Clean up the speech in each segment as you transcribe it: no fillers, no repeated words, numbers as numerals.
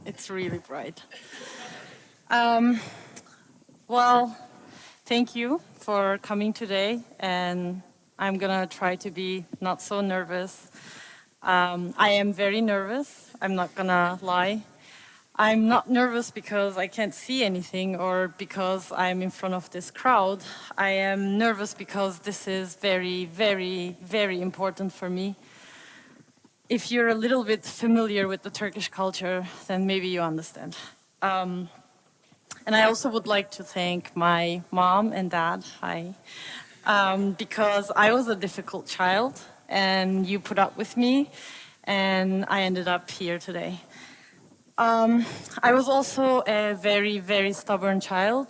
It's really bright. Um, well, thank you for coming today, and I'm gonna try to be not so nervous. I am very nervous, I'm not gonna lie. I'm not nervous because I can't see anything or because I'm in front of this crowd. I am nervous because this is very, very, very important for me. If you're a little bit familiar with the Turkish culture, then maybe you understand. And I also would like to thank my mom and dad, hi, because I was a difficult child and you put up with me and I ended up here today. I was also a very, very stubborn child.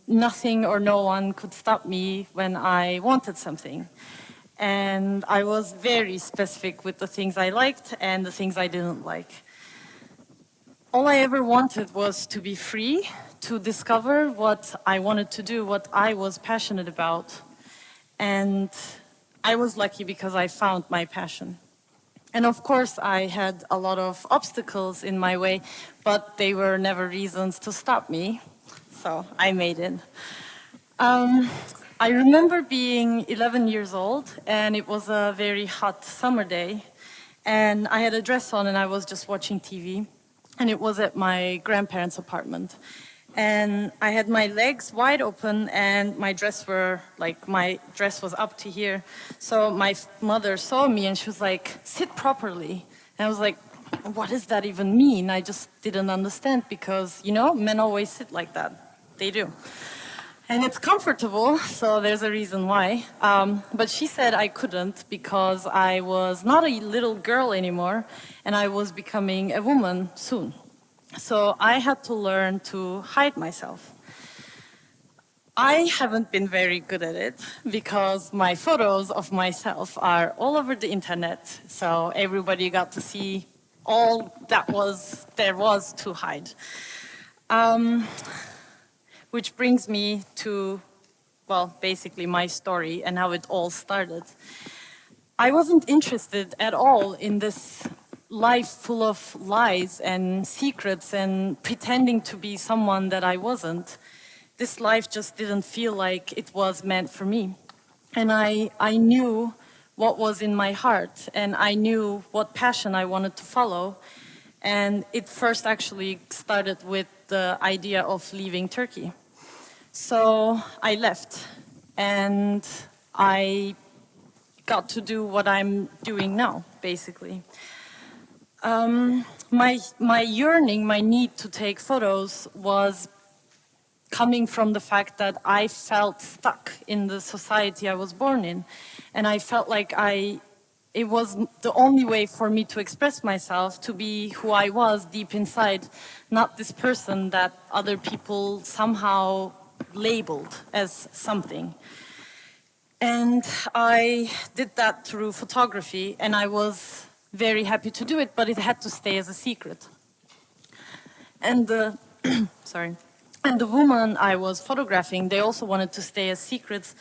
Nothing or no one could stop me when I wanted something. And I was very specific with the things I liked and the things I didn't like. All I ever wanted was to be free, to discover what I wanted to do, what I was passionate about. And I was lucky because I found my passion. And of course, I had a lot of obstacles in my way, but they were never reasons to stop me. So I made it. I remember being 11 years old, and it was a very hot summer day. And I had a dress on, and I was just watching TV. And it was at my grandparents' apartment. And I had my legs wide open, and my dress was up to here. So my mother saw me, and she was like, "Sit properly." And I was like, "What does that even mean?" I just didn't understand because, men always sit like that. They do. And it's comfortable, so there's a reason why. But she said I couldn't because I was not a little girl anymore, and I was becoming a woman soon. So I had to learn to hide myself. I haven't been very good at it because my photos of myself are all over the internet, so everybody got to see all there was to hide. Which brings me to, basically my story and how it all started. I wasn't interested at all in this life full of lies and secrets and pretending to be someone that I wasn't. This life just didn't feel like it was meant for me. And I knew what was in my heart, and I knew what passion I wanted to follow. And it first actually started with the idea of leaving Turkey. So I left, and I got to do what I'm doing now, basically. My yearning, my need to take photos was coming from the fact that I felt stuck in the society I was born in. And I felt like it was the only way for me to express myself, to be who I was deep inside, not this person that other people somehow labeled as something. And I did that through photography, and I was very happy to do it, but it had to stay as a secret. And the woman I was photographing, they also wanted to stay as secrets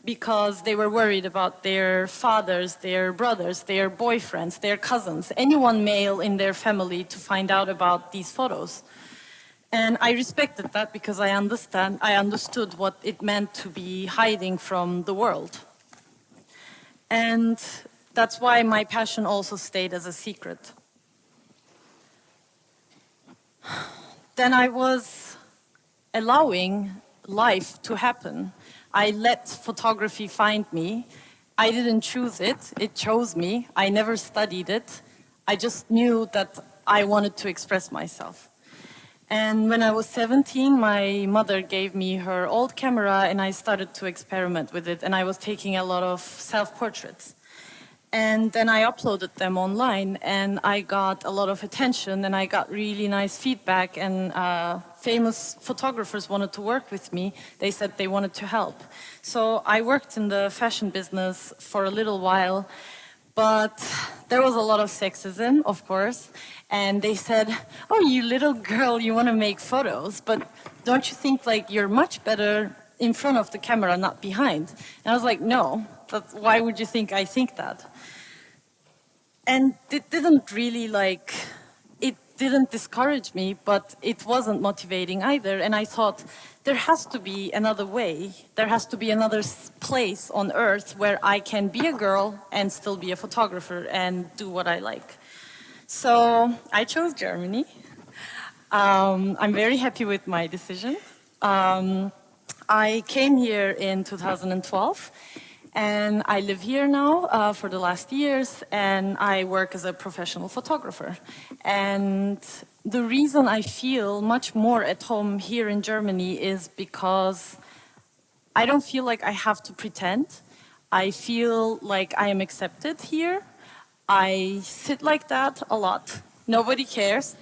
because they were worried about their fathers, their brothers, their boyfriends, their cousins, anyone male in their family to find out about these photos. And I respected that because I understood what it meant to be hiding from the world. And that's why my passion also stayed as a secret. Then I was allowing life to happen. I let photography find me. I didn't choose it, it chose me. I never studied it. I just knew that I wanted to express myself. And when I was 17, my mother gave me her old camera and I started to experiment with it. And I was taking a lot of self-portraits. And then I uploaded them online and I got a lot of attention and I got really nice feedback, and famous photographers wanted to work with me. They said they wanted to help. So I worked in the fashion business for a little while, but there was a lot of sexism, of course. And they said, "Oh, you little girl, you want to make photos, but don't you think like you're much better in front of the camera, not behind?" And I was like, "No, why would you think I think that?" And it didn't really didn't discourage me, but it wasn't motivating either. And I thought, there has to be another way. There has to be another place on earth where I can be a girl and still be a photographer and do what I like. So I chose Germany. I'm very happy with my decision. I came here in 2012, and I live here now for the last years, and I work as a professional photographer. And the reason I feel much more at home here in Germany is because I don't feel like I have to pretend. I feel like I am accepted here. I sit like that a lot. Nobody cares.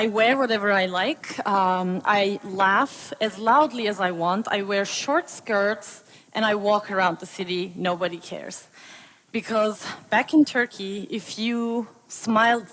I wear whatever I like. I laugh as loudly as I want. I wear short skirts and I walk around the city. Nobody cares. Because back in Turkey, if you smiled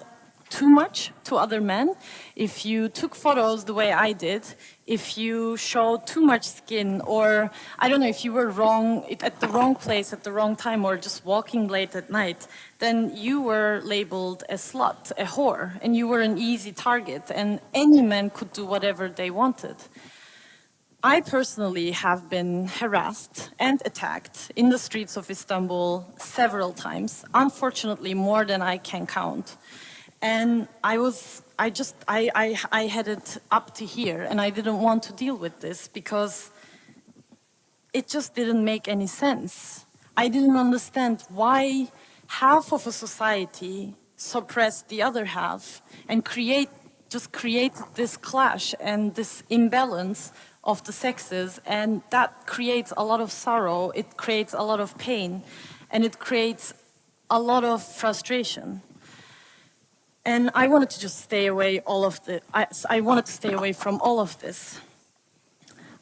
too much to other men, if you took photos the way I did, if you showed too much skin, or I don't know, if you were wrong at the wrong place at the wrong time, or just walking late at night, then you were labeled a slut, a whore, and you were an easy target, and any man could do whatever they wanted. I personally have been harassed and attacked in the streets of Istanbul several times, unfortunately more than I can count. And I had it up to here, and I didn't want to deal with this because it just didn't make any sense. I didn't understand why half of a society suppressed the other half and create this clash and this imbalance of the sexes, and that creates a lot of sorrow, it creates a lot of pain, and it creates a lot of frustration. And I wanted to just stay away I wanted to stay away from all of this.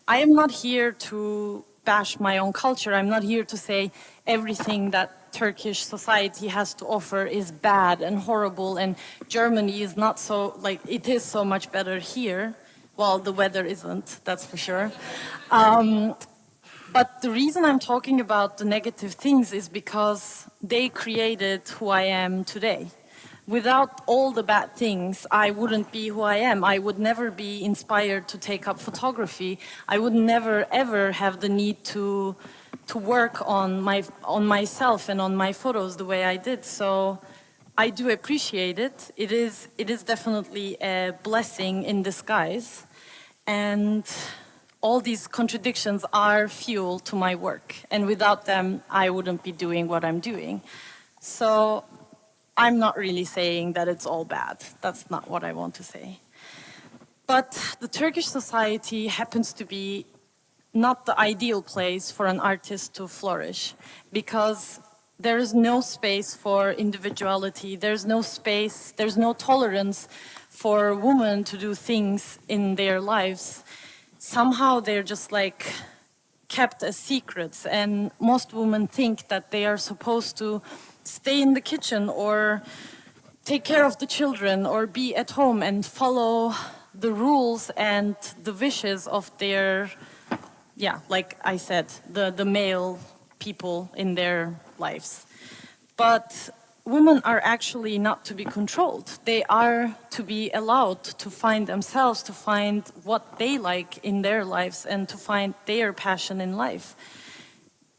I am not here to bash my own culture. I'm not here to say everything that Turkish society has to offer is bad and horrible, and Germany is not so, like, it is so much better here. Well, the weather isn't, that's for sure. But the reason I'm talking about the negative things is because they created who I am today. Without all the bad things, I wouldn't be who I am. I would never be inspired to take up photography. I would never, ever have the need to work on myself and on my photos the way I did. So I do appreciate it. It is definitely a blessing in disguise. And all these contradictions are fuel to my work. And without them, I wouldn't be doing what I'm doing. So I'm not really saying that it's all bad. That's not what I want to say. But the Turkish society happens to be not the ideal place for an artist to flourish, because there is no space for individuality. There's no space, there's no tolerance for women to do things in their lives. Somehow they're just like kept as secrets, and most women think that they are supposed to stay in the kitchen or take care of the children or be at home and follow the rules and the wishes of their, like I said, the male people in their lives. But women are actually not to be controlled. They are to be allowed to find themselves, to find what they like in their lives and to find their passion in life.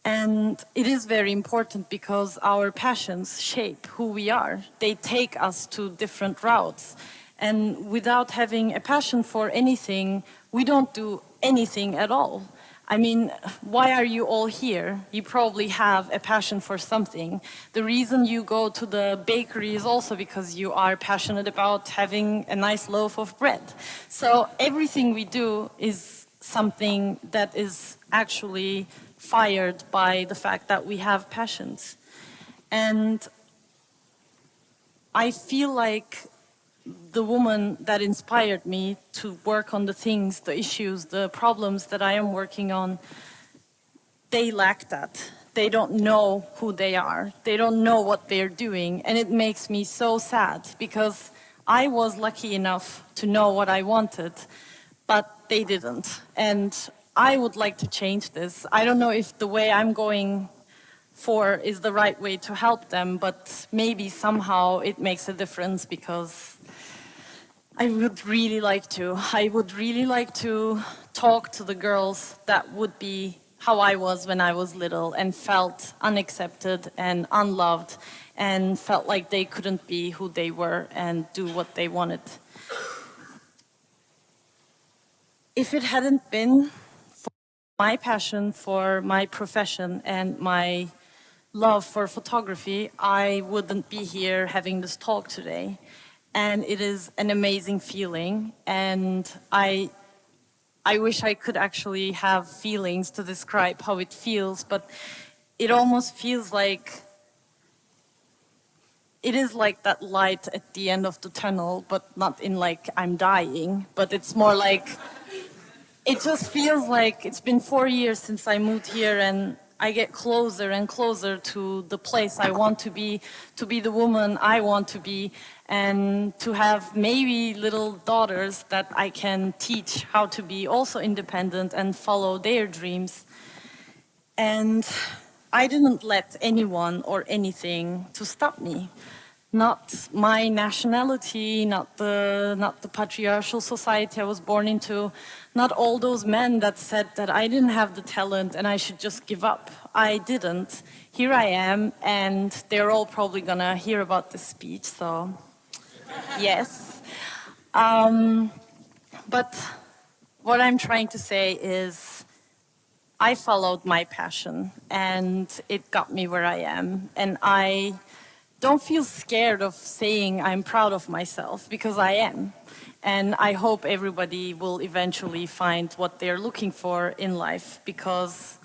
And it is very important because our passions shape who we are. They take us to different routes. And without having a passion for anything, we don't do anything at all. I mean, why are you all here? You probably have a passion for something. The reason you go to the bakery is also because you are passionate about having a nice loaf of bread. So everything we do is something that is actually fired by the fact that we have passions. And I feel like the woman that inspired me to work on the things, the issues, the problems that I am working on, they lack that. They don't know who they are. They don't know what they're doing. And it makes me so sad because I was lucky enough to know what I wanted, but they didn't. And I would like to change this. I don't know if the way I'm going for is the right way to help them, but maybe somehow it makes a difference because I would really like to. I would really like to talk to the girls that would be how I was when I was little and felt unaccepted and unloved and felt like they couldn't be who they were and do what they wanted. If it hadn't been for my passion for my profession and my love for photography, I wouldn't be here having this talk today. And it is an amazing feeling, and I wish I could actually have feelings to describe how it feels, but it almost feels like it is like that light at the end of the tunnel, but not in like I'm dying, but it's more like it just feels like it's been 4 years since I moved here, and I get closer and closer to the place I want to be the woman I want to be, and to have maybe little daughters that I can teach how to be also independent and follow their dreams. And I didn't let anyone or anything to stop me. Not my nationality, not the patriarchal society I was born into, not all those men that said that I didn't have the talent and I should just give up. I didn't. Here I am, and they're all probably gonna hear about this speech, so yes. But what I'm trying to say is I followed my passion and it got me where I am, and I don't feel scared of saying I'm proud of myself, because I am. And I hope everybody will eventually find what they're looking for in life, because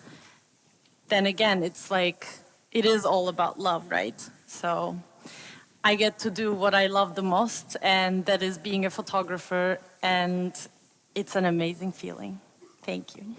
then again, it's like, it is all about love, right? So I get to do what I love the most, and that is being a photographer, and it's an amazing feeling. Thank you.